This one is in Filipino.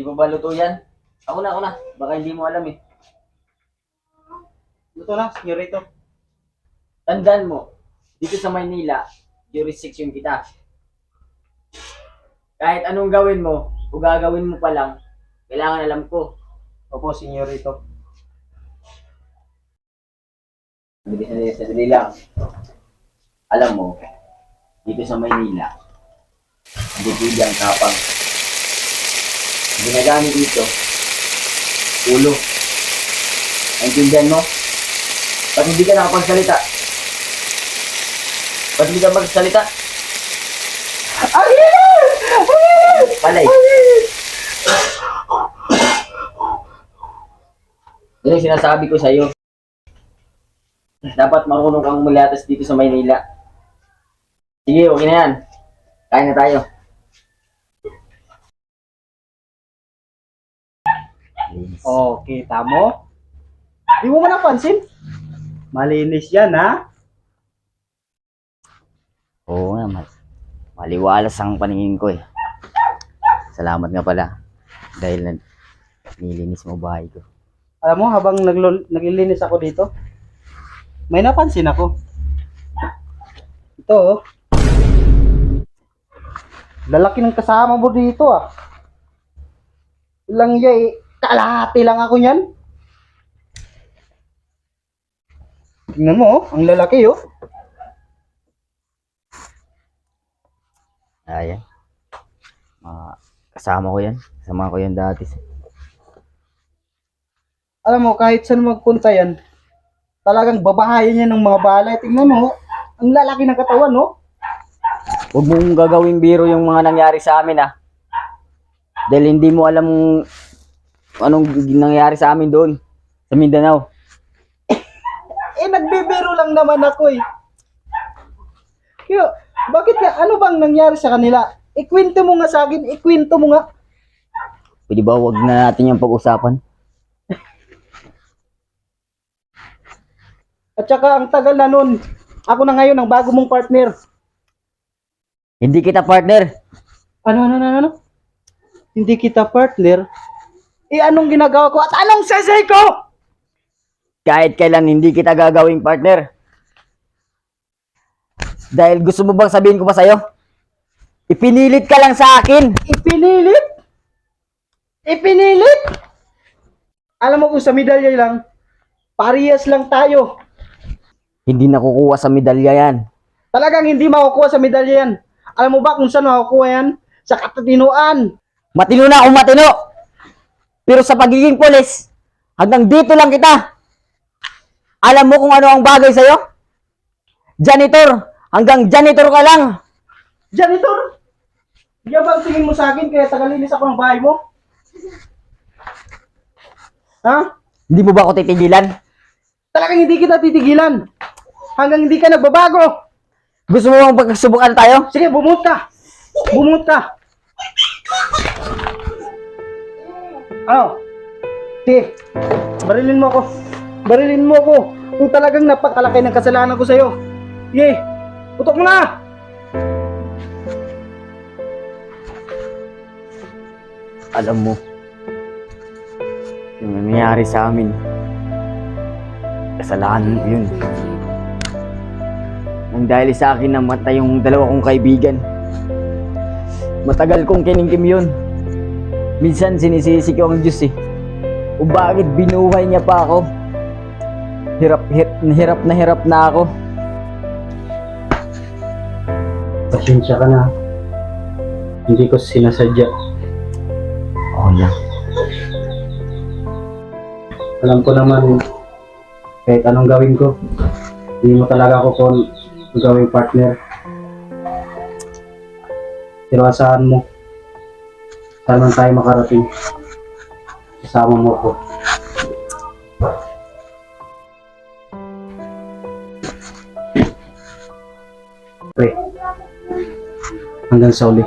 Di ba ba luto yan? Ako na. Baka hindi mo alam eh. Luto na, senyorito. Tandaan mo, dito sa Maynila, jurisdiction kita. Kahit anong gawin mo, o gagawin mo pa lang, kailangan alam ko. Opo, senyorito. Sadali lang. Alam mo, dito sa Maynila, hindi pwede ang tapang. Ang ginagamit dito, ulo. Naintindihan mo? Ba't hindi ka nakapagsalita? Ba't hindi ka magsalita? Palay. Yan yung sinasabi ko sa'yo. Dapat marunong kang mulatas dito sa Maynila. Sige, okay na yan. Kain na tayo. Okay, tamo. Di mo man napansin? Malinis yan, ha? Oo nga, maliwalas ang paningin ko eh. Salamat nga pala. Dahil nilinis mo bahay ko. Alam mo, habang naglilinis ako dito, may napansin ako. Ito, oh. Lalaki ng kasama mo dito, ah. Ilang yay, kalahati lang ako niyan. Tingnan mo, oh. Ang lalaki, oh. Ayan. Kasama ko yan. Kasama ko yan dati. Alam mo, kahit saan magpunta yan, talagang babahayan niya ng mga balay. Tingnan mo, oh. Ang lalaki ng katawan, oh. Huwag mong gagawing biro yung mga nangyari sa amin ah. Dahil hindi mo alam anong nangyari sa amin doon. Sa Mindanao. Nagbibiro lang naman ako, eh. Kaya, bakit ka, ano bang nangyari sa kanila? Ikwento mo nga sa akin, ikwento mo nga. Pwede ba huwag na natin yung pag-usapan? At saka ang tagal na nun, ako na ngayon ang bago mong partner. Hindi kita partner. Ano? Hindi kita partner? Anong ginagawa ko at anong sesay ko? Kahit kailan hindi kita gagawing partner. Dahil gusto mo bang sabihin ko pa sa'yo? Ipinilit ka lang sa akin. Ipinilit? Alam mo kung sa medalya lang, parehas lang tayo. Hindi nakukuha sa medalya yan. Talagang hindi makukuha sa medalya yan. Alam mo ba kung saan makukuha yan? Sa katatinuan. Matino na akong matino. Pero sa pagiging pulis, hanggang dito lang kita. Alam mo kung ano ang bagay sa'yo? Janitor. Hanggang janitor ka lang. Janitor? Yan ba ang tingin mo sa akin kaya tagalinis ako ng bahay mo? Ha? Hindi mo ba ako titigilan? Talagang hindi kita titigilan. Hanggang hindi ka nagbabago. Gusto mo bang pagsubukan tayo? Sige, bumunot ka. Ano? Sige, barilin mo ako. Kung talagang napakalaki ng kasalanan ko sa'yo. Sige, putok mo na. Alam mo, yung nangyari sa amin, kasalanan ko yun. Nang dahil sa akin namatay yung dalawa kong kaibigan. Matagal kong kiningkim yun. Minsan sinisisi ko ang Diyos eh. Kung bakit binuhay niya pa ako. Hirap na ako. Pasensya ka na. Hindi ko sinasadya. Oo lang. Alam ko naman, kahit anong gawin ko, hindi mo talaga ako gawing partner. Pero asahan mo, saan man tayo makarating, kasama mo ko. Pre, hanggang sa uli.